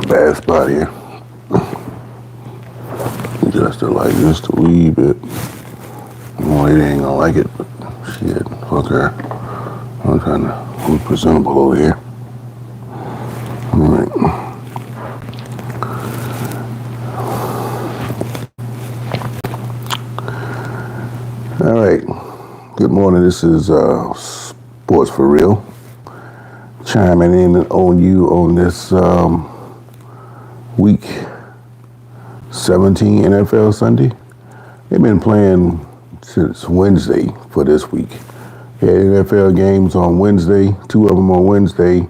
bad spot here. Just to like just a wee bit. Well, they ain't gonna like it, but shit, fuck her. I'm trying to be presentable over here. All right. All right. Good morning. This is Sports for Real. Chiming in on you on this week 17 NFL Sunday. They've been playing since Wednesday for this week. You had NFL games on Wednesday, 2 of them on Wednesday.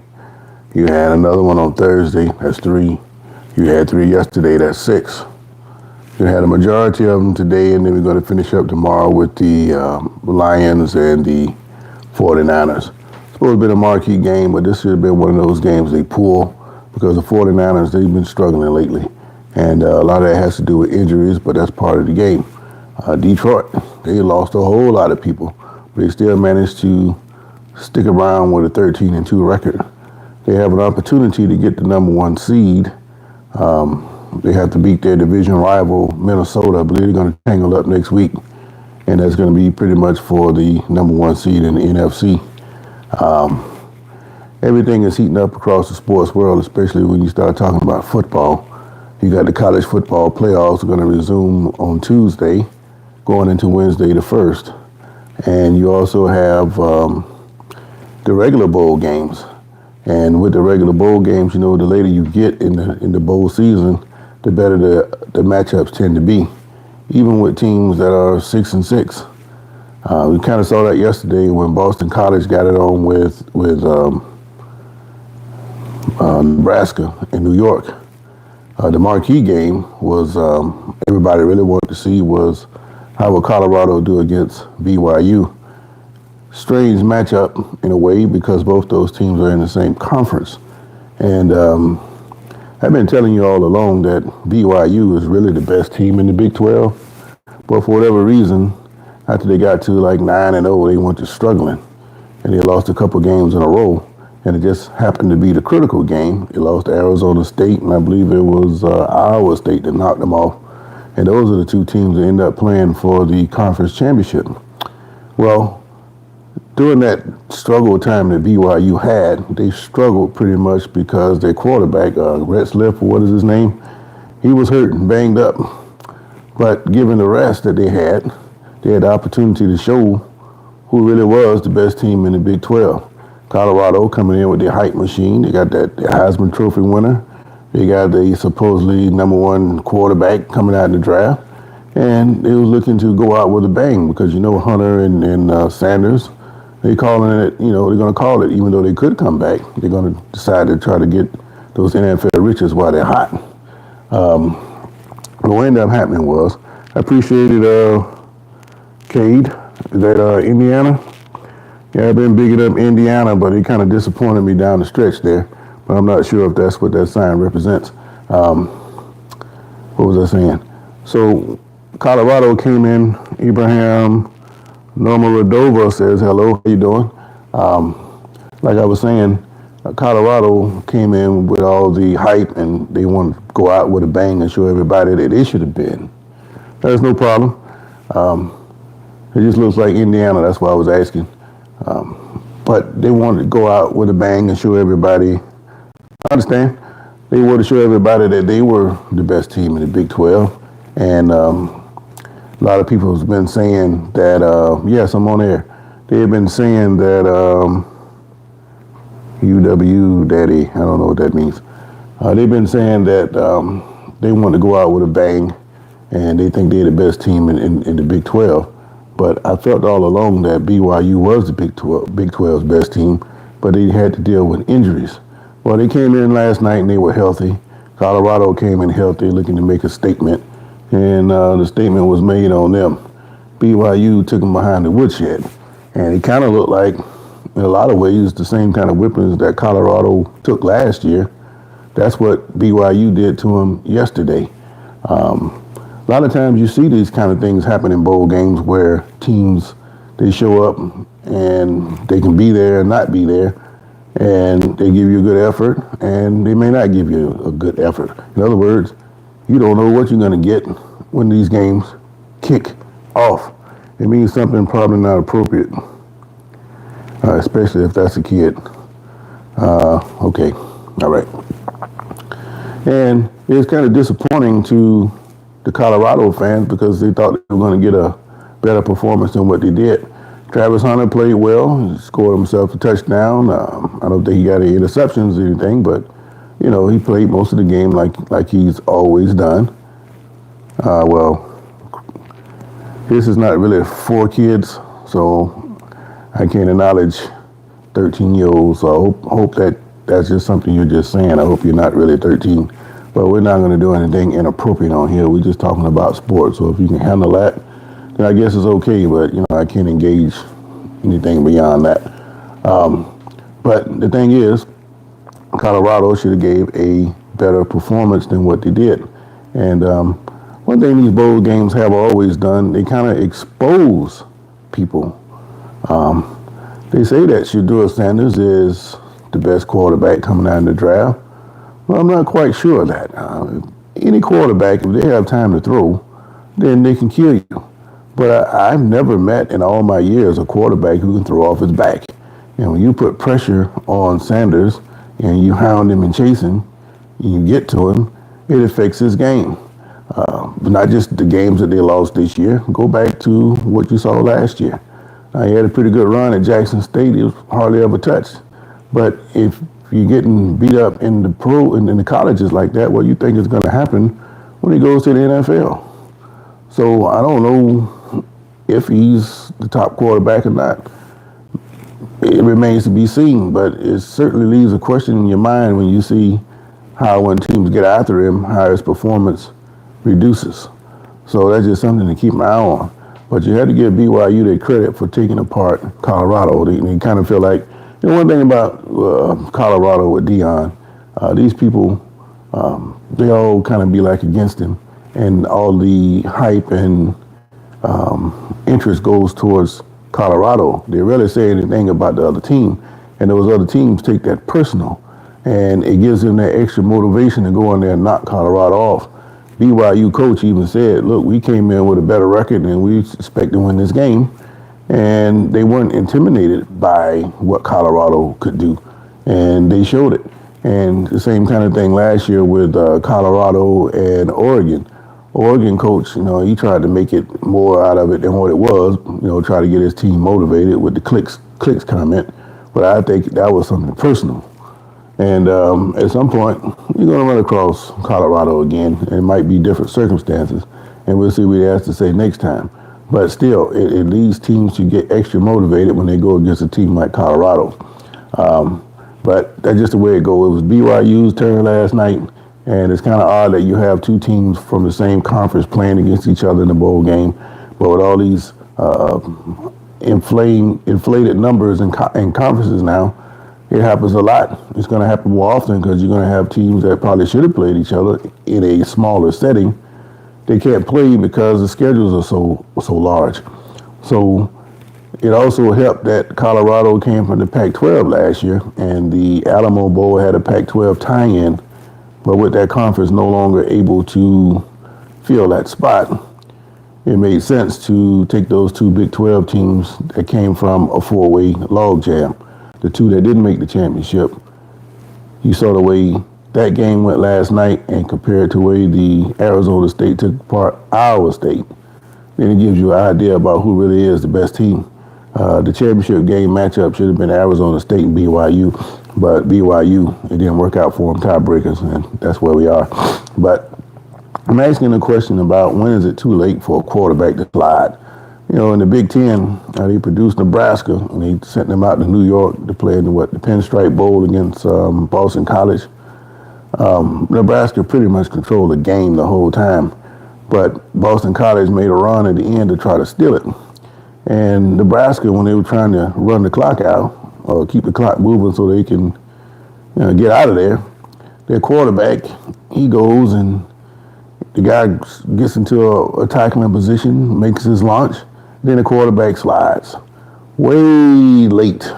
You had another one on Thursday, that's 3. You had 3 yesterday, that's 6. You had a majority of them today, and then we're going to finish up tomorrow with the Lions and the 49ers. It's supposed to have been a marquee game, but this should have been one of those games they pull because the 49ers, they've been struggling lately. And a lot of that has to do with injuries, but that's part of the game. Detroit, they lost a whole lot of people, but they still managed to stick around with a 13-2 record. They have an opportunity to get the number 1 seed. They have to beat their division rival, Minnesota. I believe they're going to tangle up next week, and that's going to be pretty much for the number 1 seed in the NFC. Everything is heating up across the sports world, especially when you start talking about football. You got the college football playoffs are going to resume on Tuesday, going into Wednesday the 1st. And you also have the regular bowl games. And with the regular bowl games, you know, the later you get in the bowl season, the better the matchups tend to be, even with teams that are 6-6. We kind of saw that yesterday when Boston College got it on with Nebraska in New York. The marquee game was everybody really wanted to see was how would Colorado do against BYU. Strange matchup in a way because both those teams are in the same conference. And I've been telling you all along that BYU is really the best team in the Big 12. But for whatever reason, after they got to like 9-0, they went to struggling. And they lost a couple games in a row. And it just happened to be the critical game. They lost to Arizona State, and I believe it was Iowa State that knocked them off. And those are the 2 teams that end up playing for the conference championship. Well, during that struggle time that BYU had, they struggled pretty much because their quarterback, Rhett Sliff, or what is his name, he was hurt and banged up. But given the rest that they had the opportunity to show who really was the best team in the Big 12. Colorado coming in with their hype machine. They got that Heisman Trophy winner. They got the supposedly number 1 quarterback coming out in the draft. And they was looking to go out with a bang because, you know, Hunter and Sanders, they calling it, you know, they're going to call it, even though they could come back. They're going to decide to try to get those NFL riches while they're hot. What ended up happening was, I appreciated Cade, is that Indiana? Yeah, I've been bigging up Indiana, but it kind of disappointed me down the stretch there. But I'm not sure if that's what that sign represents. What was I saying? So Colorado came in. Ibrahim Norma Radova says, hello, how you doing? Like I was saying, Colorado came in with all the hype, and they wanted to go out with a bang and show everybody that they should have been. There's no problem. It just looks like Indiana. That's why I was asking. But they wanted to go out with a bang and show everybody. I understand. They wanted to show everybody that they were the best team in the Big 12. And a lot of people have been saying that, yes, I'm on air. They've been saying that UW Daddy, I don't know what that means. They've been saying that they want to go out with a bang, and they think they're the best team in the Big 12. But I felt all along that BYU was the Big 12's best team, but they had to deal with injuries. Well, they came in last night and they were healthy. Colorado came in healthy, looking to make a statement, and the statement was made on them. BYU took them behind the woodshed, and it kind of looked like, in a lot of ways, the same kind of whippings that Colorado took last year. That's what BYU did to them yesterday. A lot of times you see these kind of things happen in bowl games where teams, they show up and they can be there and not be there. and they give you a good effort, and they may not give you a good effort. In other words, you don't know what you're going to get when these games kick off. It means something probably not appropriate, especially if that's a kid. Okay, all right. And it's kind of disappointing to the Colorado fans because they thought they were going to get a better performance than what they did. Travis Hunter played well. He scored himself a touchdown. I don't think he got any interceptions or anything, but he played most of the game like he's always done. Well, this is not really for kids, so I can't acknowledge 13-year-olds. So I hope that's just something you're just saying. I hope you're not really 13. But we're not going to do anything inappropriate on here. We're just talking about sports. So if you can handle that, then I guess it's okay. But, I can't engage anything beyond that. But the thing is, Colorado should have gave a better performance than what they did. And one thing these bowl games have always done, they kind of expose people. They say that Shedeur Sanders is the best quarterback coming out in the draft. Well, I'm not quite sure of that. Any quarterback, if they have time to throw, then they can kill you. But I've never met in all my years a quarterback who can throw off his back. And when you put pressure on Sanders and you hound him and chase him, and you get to him, it affects his game. But not just the games that they lost this year. Go back to what you saw last year. He had a pretty good run at Jackson State. He was hardly ever touched. But if you're getting beat up in the colleges like that, what you think is going to happen when he goes to the NFL? So I don't know if he's the top quarterback or not. It remains to be seen, but it certainly leaves a question in your mind when you see how when teams get after him, how his performance reduces. So that's just something to keep an eye on. But you had to give BYU their credit for taking apart Colorado. They kind of feel like, one thing about Colorado with Deion, these people, they all kind of be like against him. And all the hype and interest goes towards Colorado. They rarely say anything about the other team. And those other teams take that personal. And it gives them that extra motivation to go in there and knock Colorado off. BYU coach even said, look, we came in with a better record and we expect to win this game. And they weren't intimidated by what Colorado could do. And they showed it. And the same kind of thing last year with Colorado and Oregon. Oregon coach, he tried to make it more out of it than what it was, try to get his team motivated with the clicks comment. But I think that was something personal. And at some point, you're going to run across Colorado again. It might be different circumstances. And we'll see what he has to say next time. But still, it leads teams to get extra motivated when they go against a team like Colorado. But that's just the way it goes. It was BYU's turn last night, and it's kind of odd that you have two teams from the same conference playing against each other in the bowl game. But with all these inflated numbers in conferences now, it happens a lot. It's going to happen more often because you're going to have teams that probably should have played each other in a smaller setting. They can't play because the schedules are so large. So it also helped that Colorado came from the Pac-12 last year, and the Alamo Bowl had a Pac-12 tie-in. But with that conference no longer able to fill that spot, it made sense to take those two Big 12 teams that came from a four-way logjam. The two that didn't make the championship. You saw the way that game went last night and compared to the way the Arizona State took apart Iowa State. Then it gives you an idea about who really is the best team. The championship game matchup should have been Arizona State and BYU, but BYU, it didn't work out for them, tiebreakers, and that's where we are. But I'm asking a question about when is it too late for a quarterback to slide? In the Big Ten, they produced Nebraska, and they sent them out to New York to play in the Pinstripe Bowl against Boston College. Nebraska pretty much controlled the game the whole time, but Boston College made a run at the end to try to steal it. And Nebraska, when they were trying to run the clock out, or keep the clock moving so they can get out of there, their quarterback, he goes and the guy gets into a tackling position, makes his launch, then the quarterback slides way late.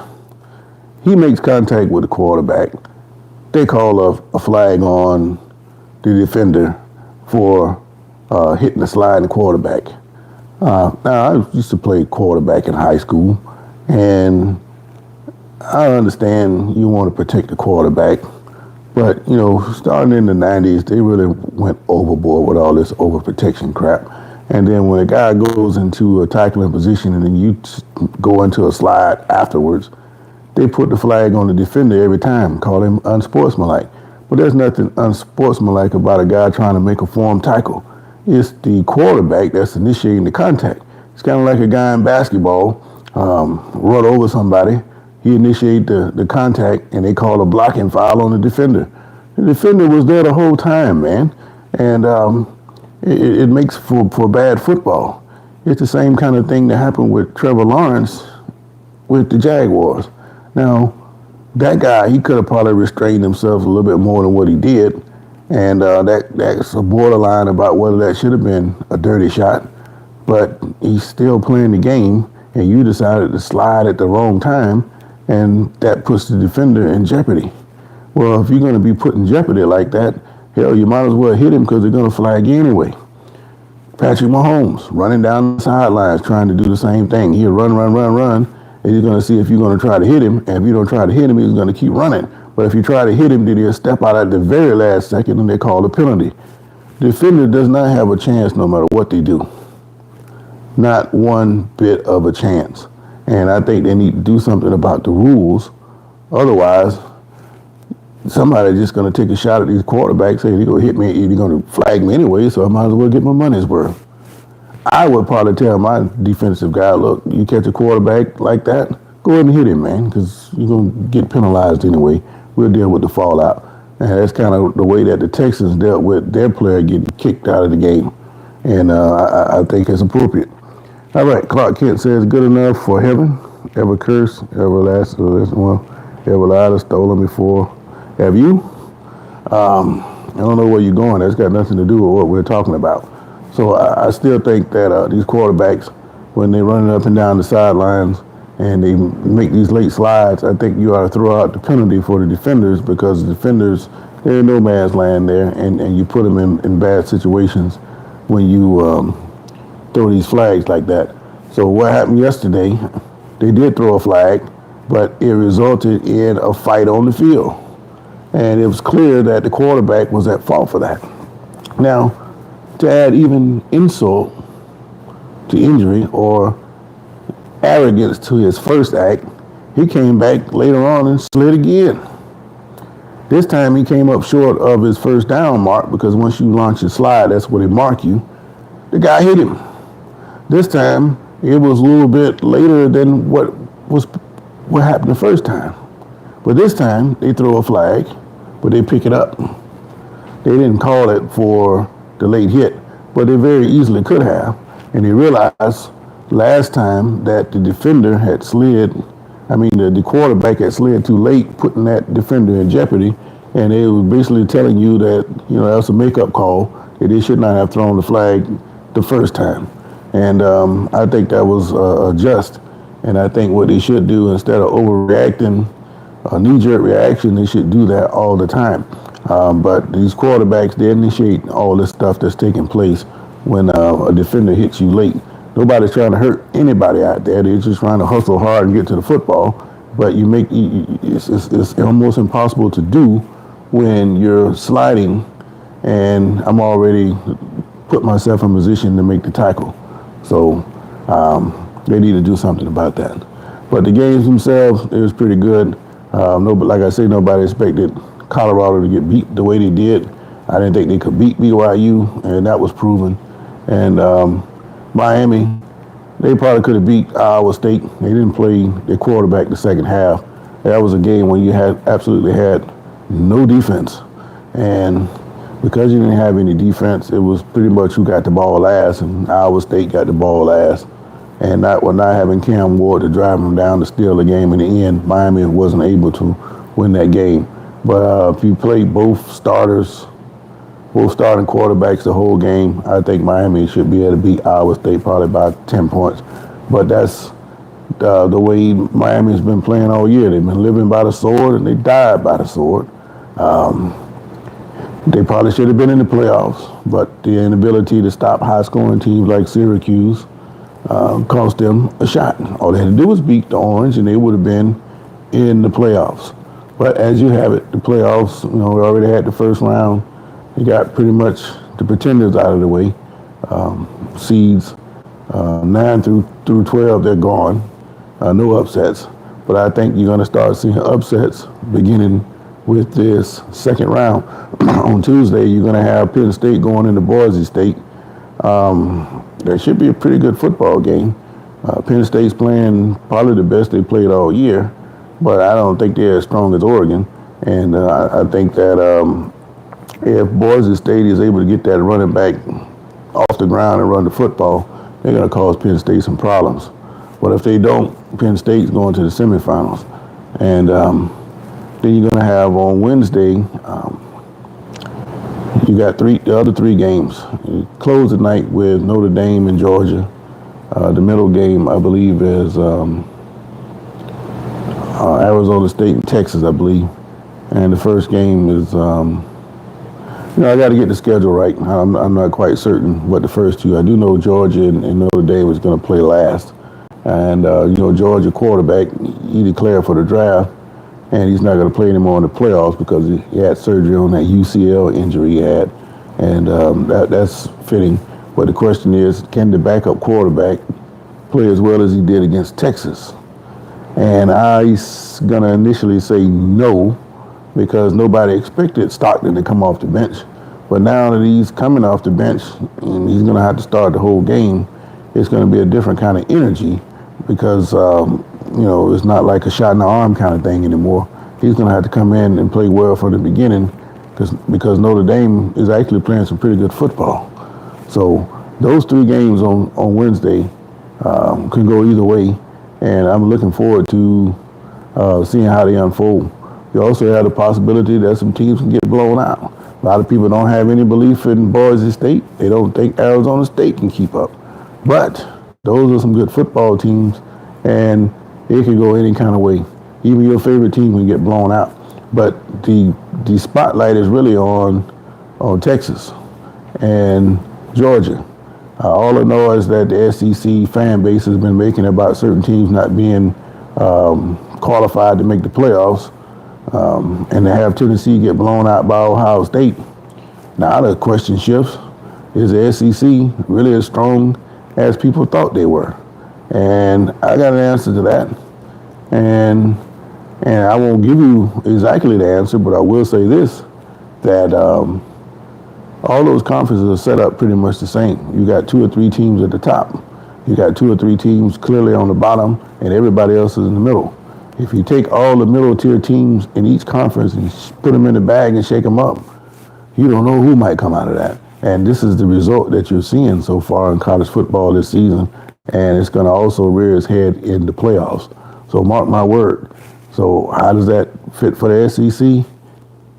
He makes contact with the quarterback. They call a flag on the defender for hitting the sliding quarterback. Now, I used to play quarterback in high school, and I understand you want to protect the quarterback, but, starting in the 90s, they really went overboard with all this overprotection crap. And then when a guy goes into a tackling position and then you go into a slide afterwards, they put the flag on the defender every time, call him unsportsmanlike. But there's nothing unsportsmanlike about a guy trying to make a form tackle. It's the quarterback that's initiating the contact. It's kind of like a guy in basketball run over somebody. He initiated the contact, and they call a blocking foul on the defender. The defender was there the whole time, man. And it makes for bad football. It's the same kind of thing that happened with Trevor Lawrence with the Jaguars. Now, that guy, he could have probably restrained himself a little bit more than what he did. And that's a borderline about whether that should have been a dirty shot. But he's still playing the game, and you decided to slide at the wrong time, and that puts the defender in jeopardy. Well, if you're going to be put in jeopardy like that, hell, you might as well hit him because they're going to flag you anyway. Patrick Mahomes running down the sidelines trying to do the same thing. He'll run, and you're going to see if you're going to try to hit him. And if you don't try to hit him, he's going to keep running. But if you try to hit him, then he'll step out at the very last second, and they call a penalty. The defender does not have a chance no matter what they do. Not one bit of a chance. And I think they need to do something about the rules. Otherwise, somebody's just going to take a shot at these quarterbacks, say they're going to hit me, they're going to flag me anyway, so I might as well get my money's worth. I would probably tell my defensive guy, look, you catch a quarterback like that, go ahead and hit him, man, because you're going to get penalized anyway. We'll deal with the fallout. And that's kind of the way that the Texans dealt with their player getting kicked out of the game. And I think it's appropriate. All right, Clark Kent says, good enough for heaven, ever curse, everlasting, well, ever lied or stolen before. Have you? I don't know where you're going. That's got nothing to do with what we're talking about. So I still think that these quarterbacks, when they're running up and down the sidelines and they make these late slides, I think you ought to throw out the penalty for the defenders, because the defenders, they're in no man's land there, and you put them in bad situations when you throw these flags like that. So what happened yesterday, they did throw a flag, but it resulted in a fight on the field. And it was clear that the quarterback was at fault for that. Now, to add even insult to injury or arrogance to his first act, he came back later on and slid again. This time he came up short of his first down mark, because once you launch your slide, that's where they mark you. The guy hit him. This time it was a little bit later than what happened the first time. But this time, they throw a flag, but they pick it up. They didn't call it for the late hit, but they very easily could have. And they realized last time that the defender had the quarterback had slid too late, putting that defender in jeopardy. And they were basically telling you that, that was a make-up call, that they should not have thrown the flag the first time. And I think that was just. And I think what they should do, instead of overreacting, a knee-jerk reaction, they should do that all the time. But these quarterbacks, they initiate all this stuff that's taking place when a defender hits you late. Nobody's trying to hurt anybody out there. They're just trying to hustle hard and get to the football. But it's almost impossible to do when you're sliding, and I'm already put myself in position to make the tackle. So they need to do something about that. But the games themselves, it was pretty good. Like I say, nobody expected Colorado to get beat the way they did. I didn't think they could beat BYU, and that was proven. And Miami, they probably could have beat Iowa State. They didn't play their quarterback the second half. That was a game when you absolutely had no defense. And because you didn't have any defense, it was pretty much who got the ball last, and Iowa State got the ball last. And not having Cam Ward to drive them down to steal the game in the end, Miami wasn't able to win that game. But if you play both starting quarterbacks the whole game, I think Miami should be able to beat Iowa State probably by 10 points. But that's the way Miami's been playing all year. They've been living by the sword and they died by the sword. They probably should have been in the playoffs, but the inability to stop high-scoring teams like Syracuse cost them a shot. All they had to do was beat the Orange, and they would have been in the playoffs. But as you have it, the playoffs, we already had the first round. You got pretty much the pretenders out of the way. Seeds 9 through 12, they're gone. No upsets. But I think you're going to start seeing upsets beginning with this second round. On Tuesday, you're going to have Penn State going into Boise State. That should be a pretty good football game. Penn State's playing probably the best they played all year, but I don't think they're as strong as Oregon. And I think that if Boise State is able to get that running back off the ground and run the football, they're going to cause Penn State some problems. But if they don't, Penn State's going to the semifinals. And then you're going to have on Wednesday, you got the other three games. You close the night with Notre Dame and Georgia. The middle game, I believe, is Arizona State and Texas, I believe. And the first game is, I got to get the schedule right. I'm not quite certain what the first two. I do know Georgia and Notre Dame is going to play last. And, Georgia quarterback, he declared for the draft. And he's not going to play anymore in the playoffs because he had surgery on that UCL injury he had. And that's fitting. But the question is, can the backup quarterback play as well as he did against Texas? And I'm going to initially say no, because nobody expected Stockton to come off the bench. But now that he's coming off the bench and he's going to have to start the whole game, it's going to be a different kind of energy because it's not like a shot in the arm kind of thing anymore. He's going to have to come in and play well from the beginning because Notre Dame is actually playing some pretty good football. So those three games on Wednesday can go either way, and I'm looking forward to seeing how they unfold. You also have the possibility that some teams can get blown out. A lot of people don't have any belief in Boise State. They don't think Arizona State can keep up. But those are some good football teams, and it can go any kind of way. Even your favorite team can get blown out. But the spotlight is really on Texas and Georgia. All I know is that the SEC fan base has been making about certain teams not being qualified to make the playoffs, and to have Tennessee get blown out by Ohio State. Now the question shifts: is the SEC really as strong as people thought they were? And I got an answer to that. And I won't give you exactly the answer, but I will say this, that all those conferences are set up pretty much the same. You got 2 or 3 teams at the top. You got 2 or 3 teams clearly on the bottom, and everybody else is in the middle. If you take all the middle tier teams in each conference and put them in the bag and shake them up, you don't know who might come out of that. And this is the result that you're seeing so far in college football this season. And it's going to also rear its head in the playoffs. So mark my word. So how does that fit for the SEC?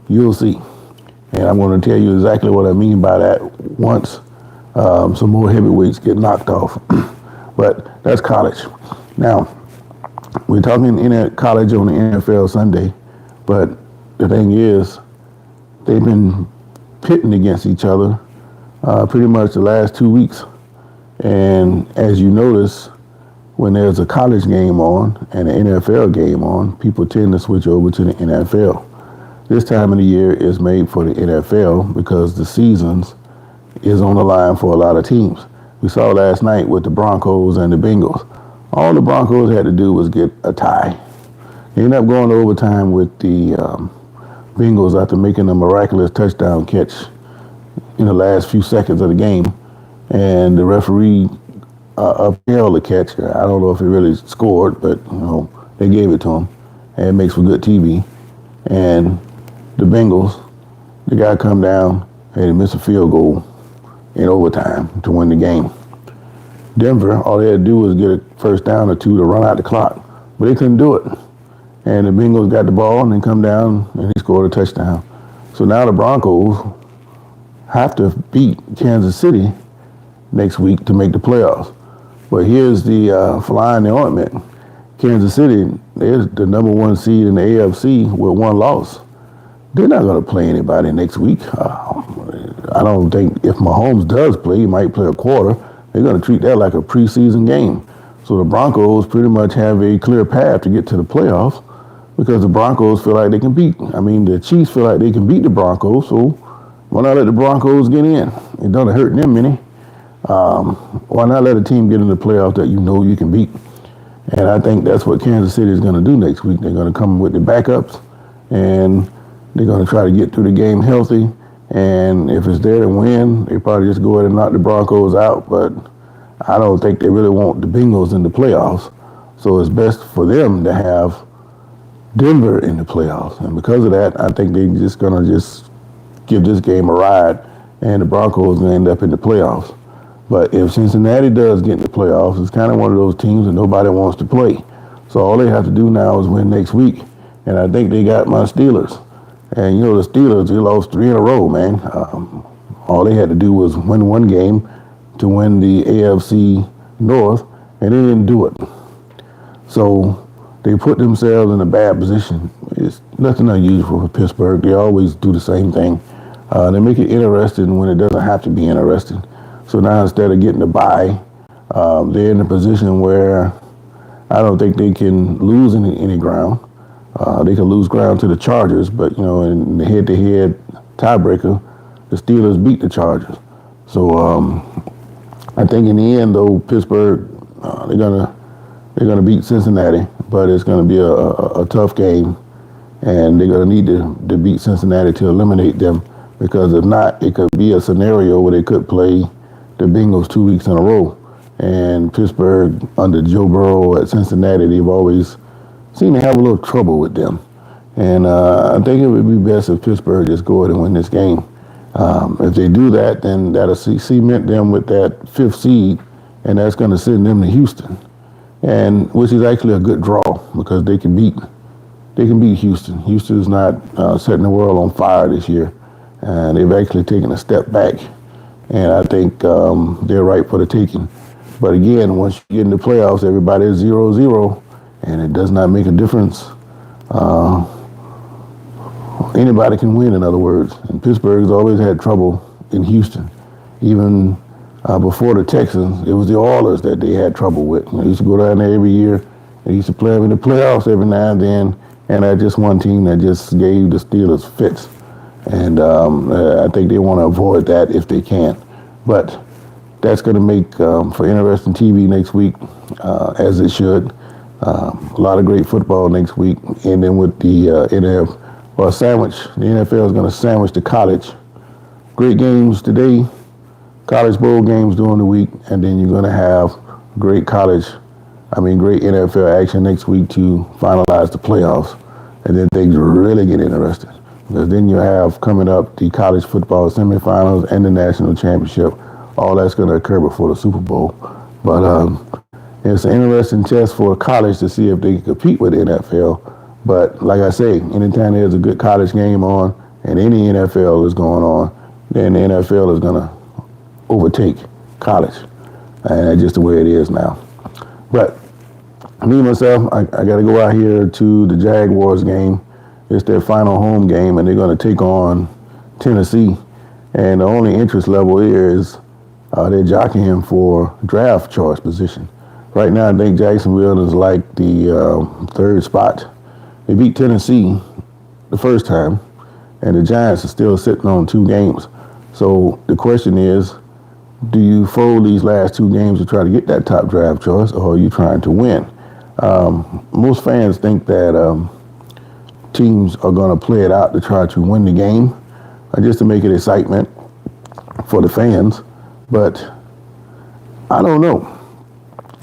You'll see. And I'm going to tell you exactly what I mean by that once some more heavyweights get knocked off. But that's college. Now, we're talking in college on the NFL Sunday, but the thing is, they've been pitting against each other pretty much the last 2 weeks. And as you notice, when there's a college game on and an NFL game on, people tend to switch over to the NFL. This time of the year is made for the NFL because the seasons is on the line for a lot of teams. We saw last night with the Broncos and the Bengals. All the Broncos had to do was get a tie. They ended up going to overtime with the Bengals after making a miraculous touchdown catch in the last few seconds of the game. And the referee upheld the catch. I don't know if he really scored, but they gave it to him. And it makes for good TV. And the Bengals, the guy come down and miss a field goal in overtime to win the game. Denver, all they had to do was get a first down or 2 to run out the clock, but they couldn't do it. And the Bengals got the ball and then come down and he scored a touchdown. So now the Broncos have to beat Kansas City next week to make the playoffs. But here's the fly in the ointment. Kansas City, they're the number one seed in the AFC with one loss. They're not going to play anybody next week. I don't think if Mahomes does play, he might play a quarter. They're going to treat that like a preseason game. So the Broncos pretty much have a clear path to get to the playoffs because the Broncos feel like they can beat. The Chiefs feel like they can beat the Broncos, so why not let the Broncos get in? It doesn't hurt them any. Why not let a team get in the playoffs that you know you can beat? And I think that's what Kansas City is going to do next week. They're going to come with the backups, and they're going to try to get through the game healthy. And if it's there to win, they probably just go ahead and knock the Broncos out. But I don't think they really want the Bengals in the playoffs. So it's best for them to have Denver in the playoffs. And because of that, I think they're just going to just give this game a ride, and the Broncos will end up in the playoffs. But if Cincinnati does get in the playoffs, it's kind of one of those teams that nobody wants to play. So all they have to do now is win next week. And I think they got my Steelers. And, the Steelers, they lost 3 in a row, man. All they had to do was win one game to win the AFC North, and they didn't do it. So they put themselves in a bad position. It's nothing unusual for Pittsburgh. They always do the same thing. They make it interesting when it doesn't have to be interesting. So now instead of getting a bye, they're in a position where I don't think they can lose any ground. They can lose ground to the Chargers, but, in the head-to-head tiebreaker, the Steelers beat the Chargers. So I think in the end, though, Pittsburgh, they're gonna beat Cincinnati, but it's gonna be a tough game, and they're gonna need to beat Cincinnati to eliminate them, because if not, it could be a scenario where they could play the Bengals 2 weeks in a row. And Pittsburgh, under Joe Burrow at Cincinnati, they've always seemed to have a little trouble with them. And I think it would be best if Pittsburgh just go ahead and win this game. If they do that, then that'll cement them with that 5th seed, and that's going to send them to Houston, and which is actually a good draw because they can beat Houston. Houston is not setting the world on fire this year, and they've actually taken a step back. And I think they're right for the taking. But again, once you get in the playoffs, everybody is 0-0, and it does not make a difference. Anybody can win, in other words. And Pittsburgh's always had trouble in Houston. Even before the Texans, it was the Oilers that they had trouble with. They used to go down there every year. They used to play them in the playoffs every now and then. And that's just one team that just gave the Steelers fits. And I think they want to avoid that if they can. But that's going to make for interesting TV next week, as it should. A lot of great football next week. And then with the NFL, the NFL is going to sandwich the college. Great games today, college bowl games during the week, and then you're going to have great NFL action next week to finalize the playoffs. And then things really get interesting. Because then you have coming up the college football semifinals and the national championship. All that's going to occur before the Super Bowl. But it's an interesting test for college to see if they can compete with the NFL. But like I say, anytime there's a good college game on and any NFL is going on, then the NFL is going to overtake college. And that's just the way it is now. But me, myself, I got to go out here to the Jaguars game. It's their final home game, and they're going to take on Tennessee. And the only interest level here is they're jockeying for draft choice position. Right now, I think Jacksonville is like the 3rd spot. They beat Tennessee the first time, and the Giants are still sitting on 2 games. So the question is, do you fold these last 2 games to try to get that top draft choice, or are you trying to win? Most fans think that teams are going to play it out to try to win the game, just to make it excitement for the fans. But I don't know.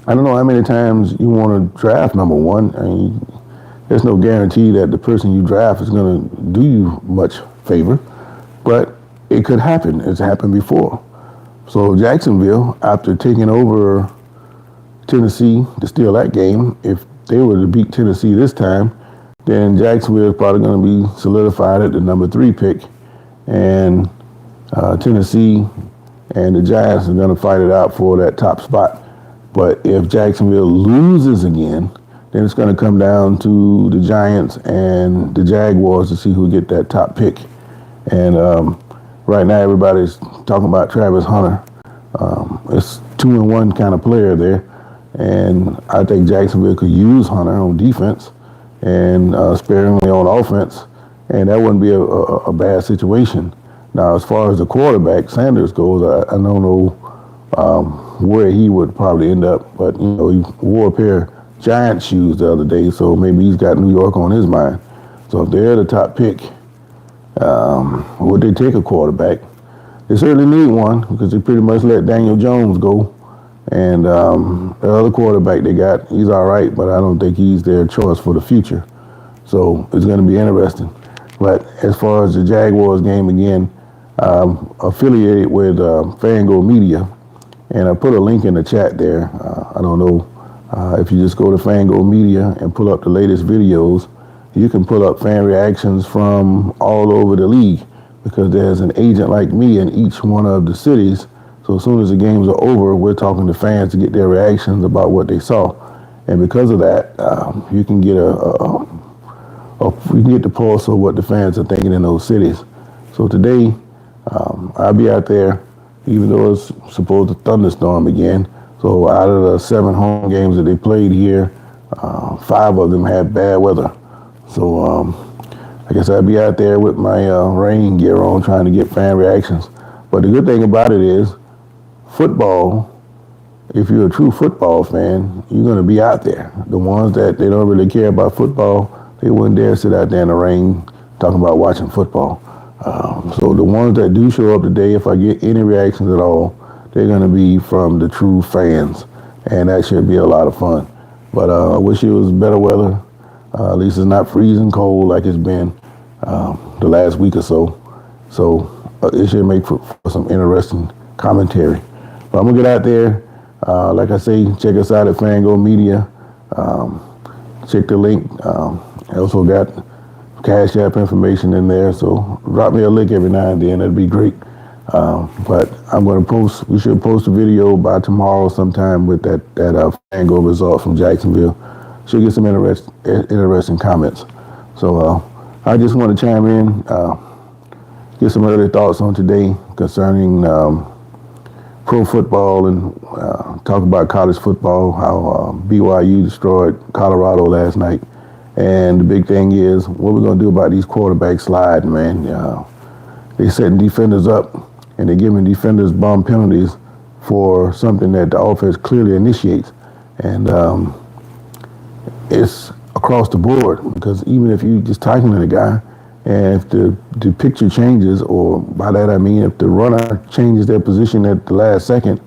I don't know how many times you want to draft number 1. I mean, there's no guarantee that the person you draft is going to do you much favor, but it could happen. It's happened before. So Jacksonville, after taking over Tennessee to steal that game, if they were to beat Tennessee this time, then Jacksonville is probably going to be solidified at the number 3 pick, and Tennessee and the Giants are going to fight it out for that top spot. But if Jacksonville loses again, Then it's going to come down to the Giants and the Jaguars to see who get that top pick. And right now, everybody's talking about Travis Hunter. It's 2-1 kind of player there. And I think Jacksonville could use Hunter on defense and sparingly on offense. And that wouldn't be a bad situation. Now, as far as the quarterback, Sanders goes, I don't know where he would probably end up. But, you know, he wore a pair of Giant shoes the other day, so maybe he's got New York on his mind. So if they're the top pick, would they take a quarterback? They certainly need one because they pretty much let Daniel Jones go. And the other quarterback they got, he's all right, but I don't think he's their choice for the future. So it's going to be interesting. But as far as the Jaguars game again, affiliated with Fango Media, and I put a link in the chat there. I don't know if you just go to Fango Media and pull up the latest videos, you can pull up fan reactions from all over the league because there's an agent like me in each one of the cities. So as soon as the games are over, we're talking to fans to get their reactions about what they saw. And because of that, you can get the pulse of what the fans are thinking in those cities. So today, I'll be out there, even though it's supposed to thunderstorm again. So out of the 7 home games that they played here, 5 of them had bad weather. So I guess I'll be out there with my rain gear on trying to get fan reactions. But the good thing about it is, football, if you're a true football fan, you're going to be out there. The ones that they don't really care about football, they wouldn't dare sit out there in the rain talking about watching football. So the ones that do show up today, if I get any reactions at all, they're going to be from the true fans. And that should be a lot of fun. But I wish it was better weather. At least it's not freezing cold like it's been the last week or so. So it should make for some interesting commentary. But I'm going to get out there. Like I say, check us out at Fango Media. Check the link. I also got Cashapp information in there. So drop me a link every now and then. That'd be great. But I'm going to we should post a video by tomorrow sometime with that Fango result from Jacksonville. Should get some interesting comments. So I just want to chime in, get some early thoughts on today concerning pro football and talk about college football, how BYU destroyed Colorado last night. And the big thing is, what we're going to do about these quarterbacks sliding, man. They're setting defenders up, and they're giving defenders bum penalties for something that the offense clearly initiates. And it's across the board, because even if you just tackling a guy, and if the picture changes, or by that I mean if the runner changes their position at the last second,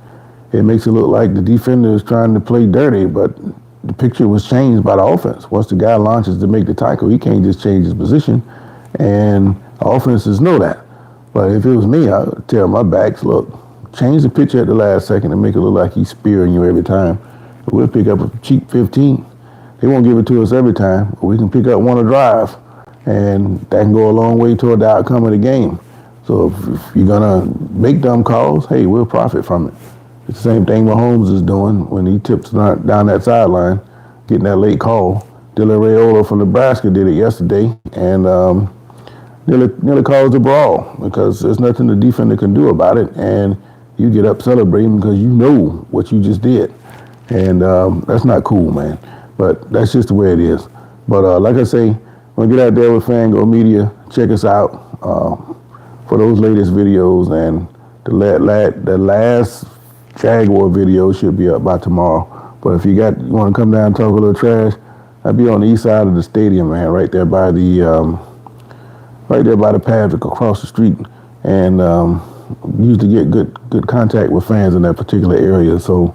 it makes it look like the defender is trying to play dirty, but the picture was changed by the offense. Once the guy launches to make the tackle, he can't just change his position, and offenses know that. But if it was me, I would tell my backs, look, change the picture at the last second and make it look like he's spearing you every time. We'll pick up a cheap 15. They won't give it to us every time, but we can pick up one a drive, and that can go a long way toward the outcome of the game. So if you're going to make dumb calls, hey, we'll profit from it. It's the same thing Mahomes is doing when he tips down that sideline, getting that late call. Dylan Raiola from Nebraska did it yesterday, and nearly caused a brawl because there's nothing the defender can do about it, and you get up celebrating because you know what you just did. And that's not cool, man. But that's just the way it is. But like I say, when I get out there with Fango Media, check us out for those latest videos. And the last Jaguar video should be up by tomorrow. But if you want to come down and talk a little trash, I'll be on the east side of the stadium, man, right there by the path across the street, and usually get good contact with fans in that particular area. So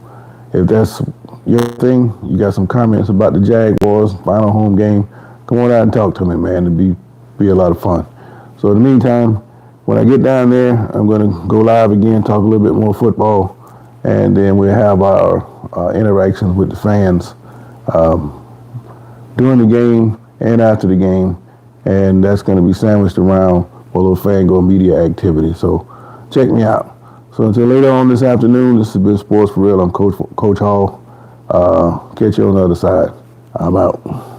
if that's your thing, you got some comments about the Jaguars final home game, come on out and talk to me, man. It'd be a lot of fun. So in the meantime, when I get down there, I'm going to go live again, talk a little bit more football, and then we'll have our interactions with the fans during the game and after the game, and that's going to be sandwiched around a little Fango Media activity. So check me out. So until later on this afternoon, this has been Sports for Real. I'm Coach Hall. Catch you on the other side. I'm out.